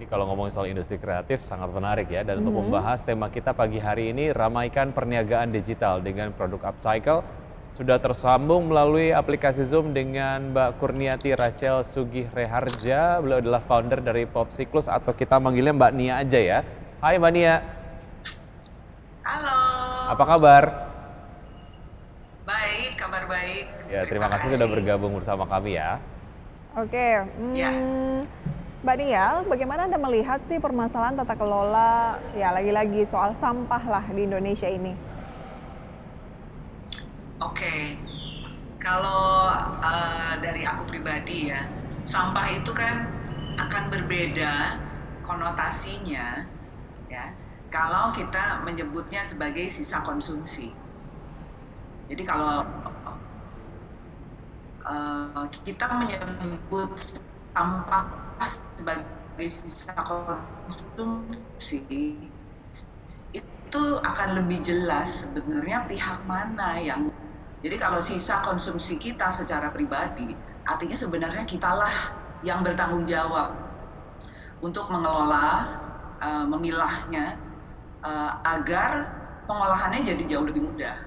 Ini kalau ngomongin soal industri kreatif sangat menarik ya. Dan untuk Mhm. membahas tema kita pagi hari ini, ramaikan perniagaan digital dengan produk upcycle, sudah tersambung melalui aplikasi Zoom dengan Mbak Kurniati Rachel Sugih Reharja. Beliau adalah founder dari Popsiklus atau kita manggilnya Mbak Nia aja ya. Hai Mbak Nia, Halo, apa kabar? baik, kabar baik. Ya, Terima terima kasih sudah kasih. bergabung bersama kami ya. Oke, Ya, Mbak Nial, bagaimana Anda melihat sih permasalahan tata kelola, ya lagi-lagi soal sampah lah di Indonesia ini? oke. Kalau dari aku pribadi ya, sampah itu kan akan berbeda konotasinya, ya. Kalau kita menyebutnya sebagai sisa konsumsi. Jadi kalau kita menyebut sampah sebagai sisa konsumsi, itu akan lebih jelas sebenarnya pihak mana yang. Jadi kalau sisa konsumsi kita secara pribadi, artinya sebenarnya kitalah yang bertanggung jawab untuk mengelola, memilahnya, agar pengolahannya jadi jauh lebih mudah.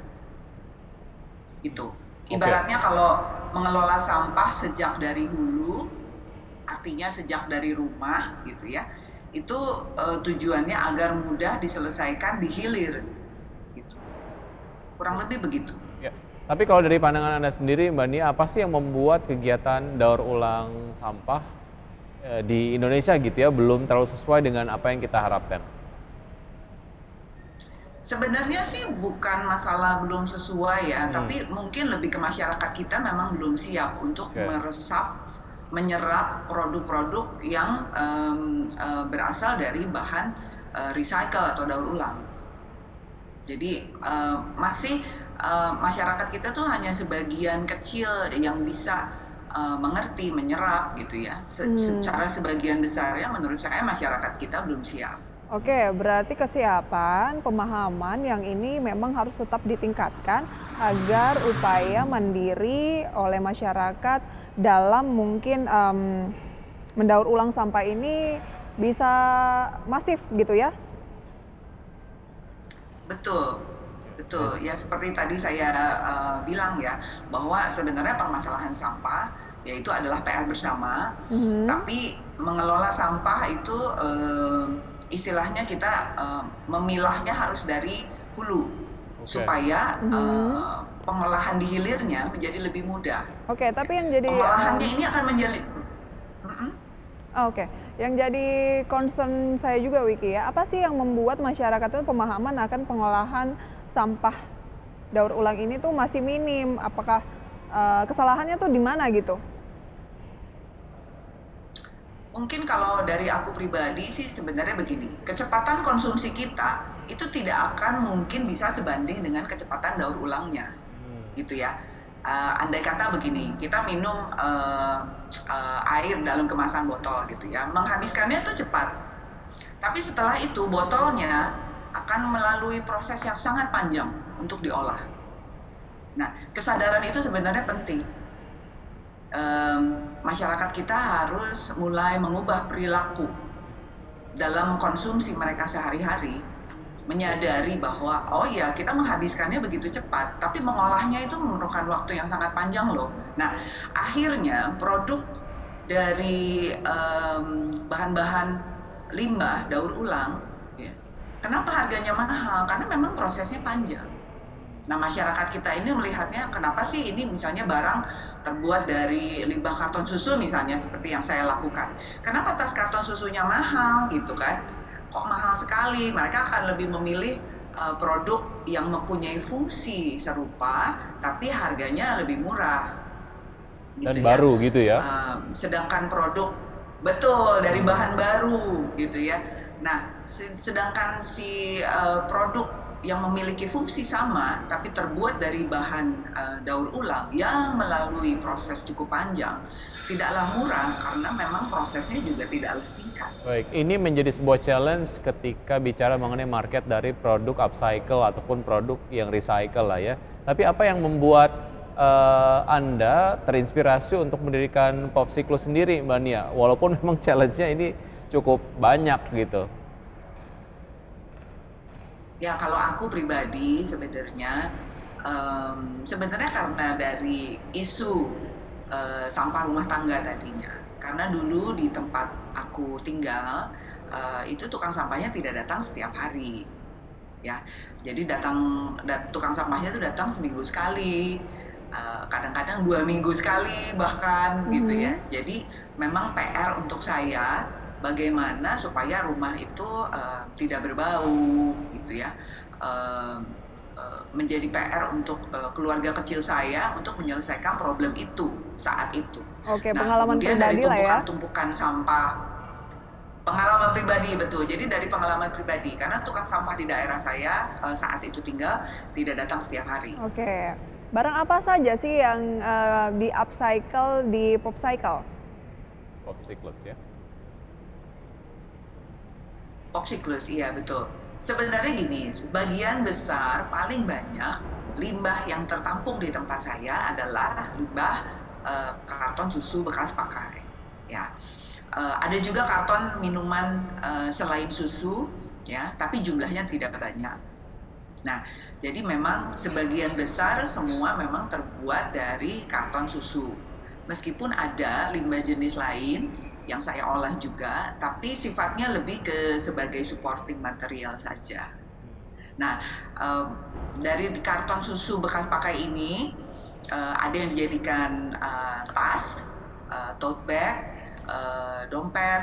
Gitu. Oke. Ibaratnya kalau mengelola sampah sejak dari hulu, artinya sejak dari rumah, gitu ya. Itu tujuannya agar mudah diselesaikan di hilir, gitu. Kurang lebih begitu. Ya. Tapi kalau dari pandangan Anda sendiri, Mbak Nia, apa sih yang membuat kegiatan daur ulang sampah di Indonesia gitu ya belum terlalu sesuai dengan apa yang kita harapkan? Sebenarnya sih bukan masalah belum sesuai ya, tapi mungkin lebih ke masyarakat kita memang belum siap untuk Oke. menyerap produk-produk yang berasal dari bahan recycle atau daur ulang. Jadi masih masyarakat kita tuh hanya sebagian kecil yang bisa mengerti, menyerap gitu ya. Secara sebagian besarnya menurut saya masyarakat kita belum siap. Oke, berarti kesiapan, pemahaman yang ini memang harus tetap ditingkatkan agar upaya mandiri oleh masyarakat dalam mungkin mendaur ulang sampah ini bisa masif gitu ya? Betul, betul. Ya seperti tadi saya bilang ya, bahwa sebenarnya permasalahan sampah yaitu adalah PR bersama, tapi mengelola sampah itu istilahnya kita memilahnya harus dari hulu, supaya pengolahan di hilirnya menjadi lebih mudah. Oke, tapi yang jadi Pengolahannya ini akan menjadi Oke, yang jadi concern saya juga Wiki ya, apa sih yang membuat masyarakat itu pemahaman akan pengolahan sampah daur ulang ini tuh masih minim? Apakah kesalahannya tuh di mana gitu? mungkin kalau dari aku pribadi sih sebenarnya begini, kecepatan konsumsi kita itu tidak akan mungkin bisa sebanding dengan kecepatan daur ulangnya, gitu ya. Andai kata begini, kita minum air dalam kemasan botol gitu ya, menghabiskannya tuh cepat. Tapi setelah itu botolnya akan melalui proses yang sangat panjang untuk diolah. Nah, kesadaran itu sebenarnya penting. Masyarakat kita harus mulai mengubah perilaku dalam konsumsi mereka sehari-hari, menyadari bahwa oh ya kita menghabiskannya begitu cepat, tapi mengolahnya itu memerlukan waktu yang sangat panjang loh. Nah, akhirnya produk dari bahan-bahan limbah daur ulang, ya, kenapa harganya mahal? Karena memang prosesnya panjang. Nah, masyarakat kita ini melihatnya kenapa sih ini misalnya barang terbuat dari limbah karton susu misalnya seperti yang saya lakukan. Kenapa tas karton susunya mahal gitu kan? Kok mahal sekali? Mereka akan lebih memilih produk yang mempunyai fungsi serupa tapi harganya lebih murah. Gitu Dan ya. baru gitu ya? Sedangkan produk betul dari bahan baru gitu ya. Nah, sedangkan si produk yang memiliki fungsi sama tapi terbuat dari bahan daur ulang yang melalui proses cukup panjang tidaklah murah karena memang prosesnya juga tidaklah singkat. Baik, ini menjadi sebuah challenge ketika bicara mengenai market dari produk upcycle ataupun produk yang recycle lah ya. Tapi apa yang membuat Anda terinspirasi untuk mendirikan Popsiklus sendiri, Mbak Nia? Walaupun memang challenge-nya ini cukup banyak gitu. Ya kalau aku pribadi sebenarnya karena dari isu sampah rumah tangga tadinya. Karena dulu di tempat aku tinggal itu tukang sampahnya tidak datang setiap hari, ya. Jadi tukang sampahnya itu datang seminggu sekali, kadang-kadang 2 minggu sekali bahkan gitu ya. Jadi memang PR untuk saya bagaimana supaya rumah itu tidak berbau gitu ya. Menjadi PR untuk keluarga kecil saya untuk menyelesaikan problem itu saat itu. Oke, Nah, pengalaman kemudian dari pribadi lah ya. tumpukan sampah, pengalaman pribadi betul. Jadi dari pengalaman pribadi, karena tukang sampah di daerah saya saat itu tinggal tidak datang setiap hari. Oke. Barang apa saja sih yang di upcycle di Popcycle? Popsicles ya. Popsiklus, iya betul. Sebenarnya gini, sebagian besar paling banyak limbah yang tertampung di tempat saya adalah limbah karton susu bekas pakai. Ya, ada juga karton minuman selain susu, ya, tapi jumlahnya tidak banyak. Nah, jadi memang sebagian besar semua memang terbuat dari karton susu. Meskipun ada limbah jenis lain yang saya olah juga, tapi sifatnya lebih ke sebagai supporting material saja. Nah, dari karton susu bekas pakai ini ada yang dijadikan tas, tote bag, dompet,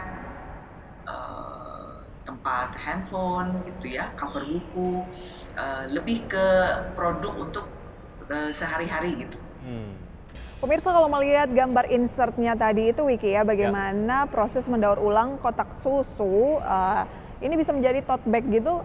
tempat handphone gitu ya, cover buku, lebih ke produk untuk sehari-hari gitu. Pemirsa, kalau melihat gambar insertnya tadi itu Wiki ya, bagaimana proses mendaur ulang kotak susu ini bisa menjadi tote bag gitu,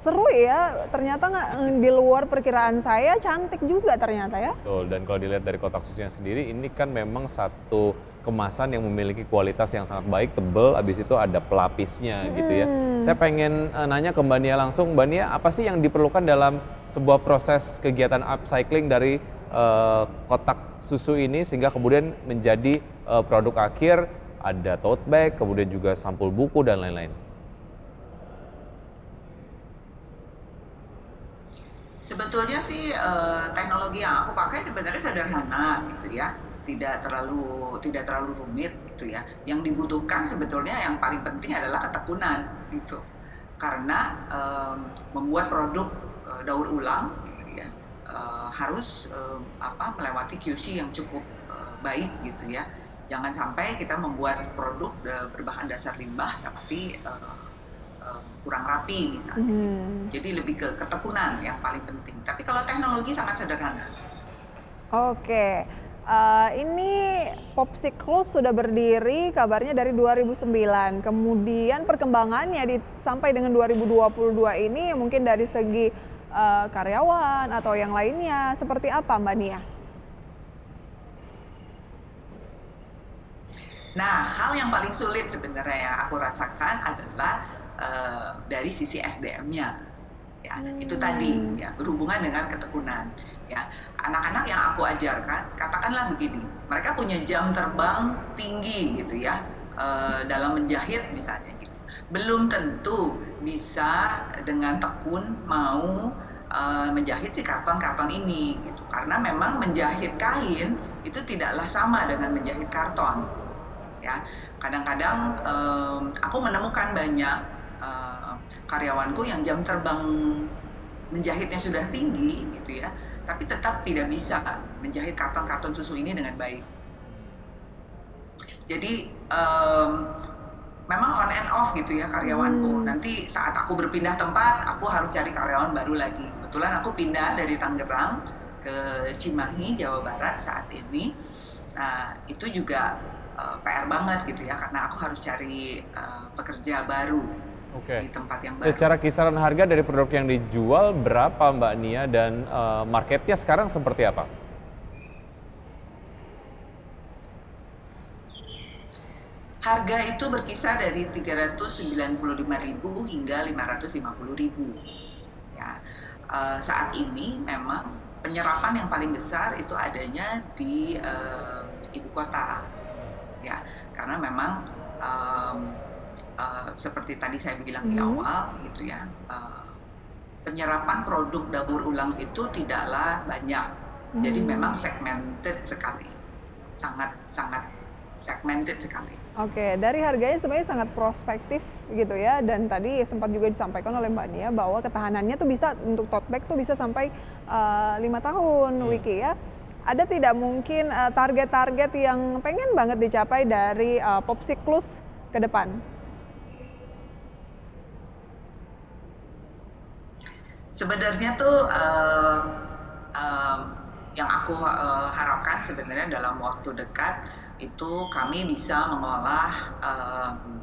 seru ya. Ternyata di luar perkiraan saya, cantik juga ternyata ya. Betul, dan kalau dilihat dari kotak susunya sendiri, ini kan memang satu kemasan yang memiliki kualitas yang sangat baik, tebal, habis itu ada pelapisnya gitu ya. Saya pengen nanya ke Mbak Nia langsung, Mbak Nia, apa sih yang diperlukan dalam sebuah proses kegiatan upcycling dari kotak susu ini sehingga kemudian menjadi produk akhir, ada tote bag, kemudian juga sampul buku dan lain-lain? Sebetulnya sih teknologi yang aku pakai sebenarnya sederhana gitu ya, tidak terlalu rumit gitu ya. Yang dibutuhkan sebetulnya yang paling penting adalah ketekunan gitu, karena membuat produk daur ulang gitu ya, harus melewati QC yang cukup baik gitu ya. Jangan sampai kita membuat produk berbahan dasar limbah tapi kurang rapi misalnya gitu. Jadi lebih ke ketekunan yang paling penting. Tapi kalau teknologi sangat sederhana. Oke. Ini Popsiklus sudah berdiri kabarnya dari 2009. Kemudian perkembangannya sampai dengan 2022 ini mungkin dari segi karyawan atau yang lainnya seperti apa Mbak Nia? Nah, hal yang paling sulit sebenarnya yang aku rasakan adalah dari sisi SDM-nya, ya itu tadi ya berhubungan dengan ketekunan. Ya, anak-anak yang aku ajarkan, katakanlah begini, mereka punya jam terbang tinggi gitu ya dalam menjahit misalnya gitu. Belum tentu bisa dengan tekun mau menjahit si karton-karton ini gitu, karena memang menjahit kain itu tidaklah sama dengan menjahit karton. Ya, kadang-kadang aku menemukan banyak karyawanku yang jam terbang menjahitnya sudah tinggi gitu ya, tapi tetap tidak bisa menjahit karton-karton susu ini dengan baik. Jadi memang on and off gitu ya karyawanku. Nanti saat aku berpindah tempat, aku harus cari karyawan baru lagi. Kebetulan aku pindah dari Tangerang ke Cimahi, Jawa Barat saat ini. Nah, itu juga PR banget gitu ya, karena aku harus cari pekerja baru. Di tempat yang baru. Secara kisaran harga dari produk yang dijual berapa Mbak Nia, dan marketnya sekarang seperti apa? Harga itu berkisar dari 395.000 hingga 550.000. Ya, saat ini memang penyerapan yang paling besar itu adanya di ibu kota, ya, karena memang seperti tadi saya bilang di Mhm. awal gitu ya, penyerapan produk daur ulang itu tidaklah banyak. Jadi memang Hmm. segmented sekali, sangat sangat segmented sekali. Oke, dari harganya sebenarnya sangat prospektif gitu ya, dan tadi sempat juga disampaikan oleh Mbak Nia bahwa ketahanannya tuh bisa untuk tote bag tuh bisa sampai 5 tahun, Hmm. Wiki ya. Ada tidak mungkin target-target yang pengen banget dicapai dari Popsiklus ke depan? Sebenarnya tuh em, yang aku harapkan sebenarnya dalam waktu dekat itu kami bisa mengolah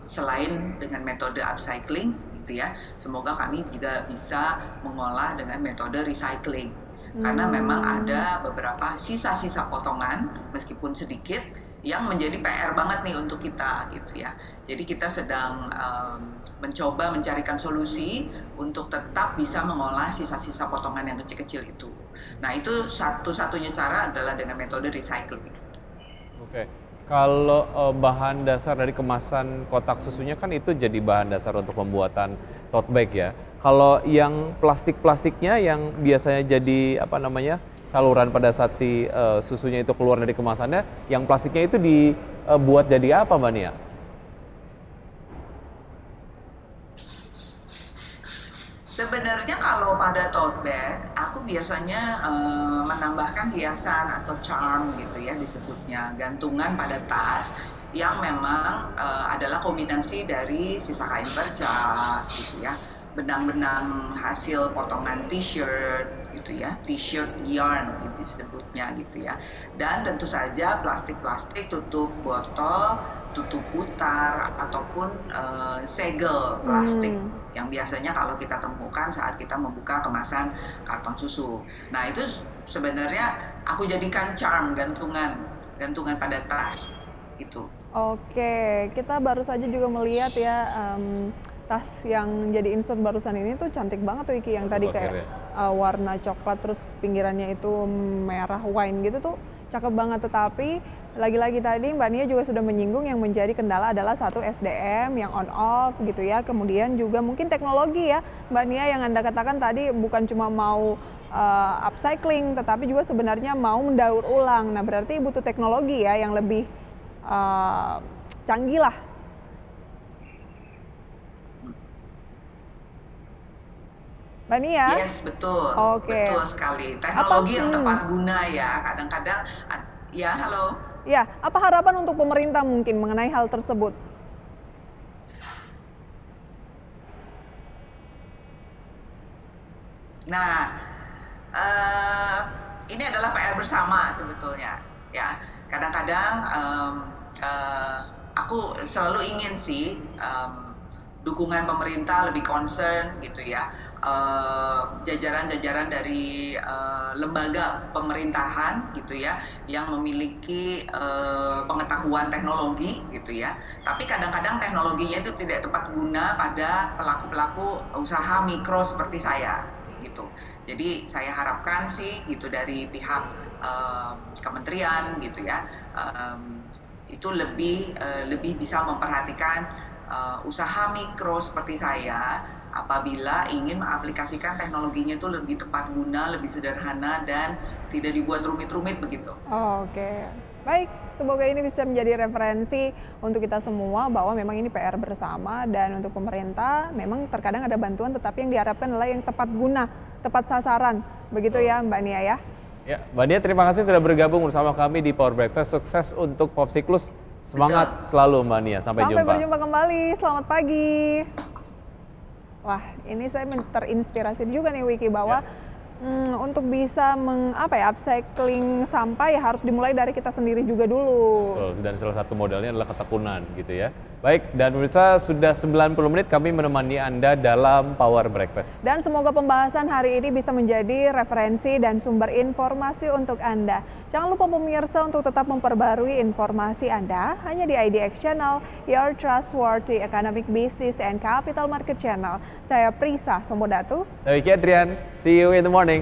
selain dengan metode upcycling gitu ya. Semoga kami juga bisa mengolah dengan metode recycling. Karena memang ada beberapa sisa-sisa potongan meskipun sedikit yang menjadi PR banget nih untuk kita gitu ya. Jadi kita sedang mencoba mencarikan solusi untuk tetap bisa mengolah sisa-sisa potongan yang kecil-kecil itu. Nah itu satu-satunya cara adalah dengan metode recycling. Oke. Kalau bahan dasar dari kemasan kotak susunya kan itu jadi bahan dasar untuk pembuatan tote bag ya. Kalau yang plastik-plastiknya yang biasanya jadi apa namanya saluran pada saat si susunya itu keluar dari kemasannya, yang plastiknya itu dibuat jadi apa, Mbak Nia? Sebenarnya kalau pada tote bag, aku biasanya menambahkan hiasan atau charm gitu ya disebutnya, gantungan pada tas yang memang adalah kombinasi dari sisa kain perca gitu ya, benang-benang hasil potongan t-shirt gitu ya, t-shirt yarn gitu disebutnya gitu ya. Dan tentu saja plastik-plastik tutup botol, tutup putar ataupun segel plastik Hmm. yang biasanya kalau kita temukan saat kita membuka kemasan karton susu. Nah itu sebenarnya aku jadikan charm, gantungan pada tas gitu. Oke, kita baru saja juga melihat ya tas yang jadi insert barusan ini tuh cantik banget tuh Iki, yang tadi Bentuk kayak akhirnya. warna coklat terus pinggirannya itu merah wine gitu tuh cakep banget. Tetapi lagi-lagi tadi Mbak Nia juga sudah menyinggung yang menjadi kendala adalah satu SDM yang on off gitu ya, kemudian juga mungkin teknologi ya Mbak Nia, yang Anda katakan tadi bukan cuma mau upcycling tetapi juga sebenarnya mau mendaur ulang. Nah berarti butuh teknologi ya yang lebih uh, canggih lah. Mbak Nia? Yes, betul. Oke. Betul sekali. Apa Teknologi yang tepat guna ya. Kadang-kadang ya, halo. ya, apa harapan untuk pemerintah mungkin mengenai hal tersebut? Nah, ini adalah PR bersama sebetulnya ya. Kadang-kadang aku selalu ingin sih dukungan pemerintah lebih concern gitu ya, jajaran-jajaran dari lembaga pemerintahan gitu ya yang memiliki pengetahuan teknologi gitu ya, tapi kadang-kadang teknologinya itu tidak tepat guna pada pelaku-pelaku usaha mikro seperti saya gitu. Jadi saya harapkan sih gitu dari pihak kementerian gitu ya, itu lebih bisa memperhatikan usaha mikro seperti saya apabila ingin mengaplikasikan teknologinya itu lebih tepat guna, lebih sederhana dan tidak dibuat rumit-rumit begitu. Oke, baik. Semoga ini bisa menjadi referensi untuk kita semua bahwa memang ini PR bersama, dan untuk pemerintah memang terkadang ada bantuan tetapi yang diharapkan adalah yang tepat guna, tepat sasaran. Begitu ya Mbak Nia ya. Ya, Mbak Nia terima kasih sudah bergabung bersama kami di Power Breakfast. Sukses untuk Popsiklus. Semangat selalu Mbak Nia. Sampai jumpa. Sampai berjumpa kembali. Selamat pagi. Wah, ini saya terinspirasi juga nih Wiki bahwa untuk bisa upcycling sampah ya harus dimulai dari kita sendiri juga dulu. Betul, dan salah satu modelnya adalah ketekunan gitu ya. Baik, dan pemirsa sudah 90 menit kami menemani Anda dalam Power Breakfast. Dan semoga pembahasan hari ini bisa menjadi referensi dan sumber informasi untuk Anda. Jangan lupa pemirsa untuk tetap memperbarui informasi Anda hanya di IDX Channel, your trustworthy economic business and capital market channel. Saya Prisa Sombodatu. Saya Wiki Adrian, see you in the morning.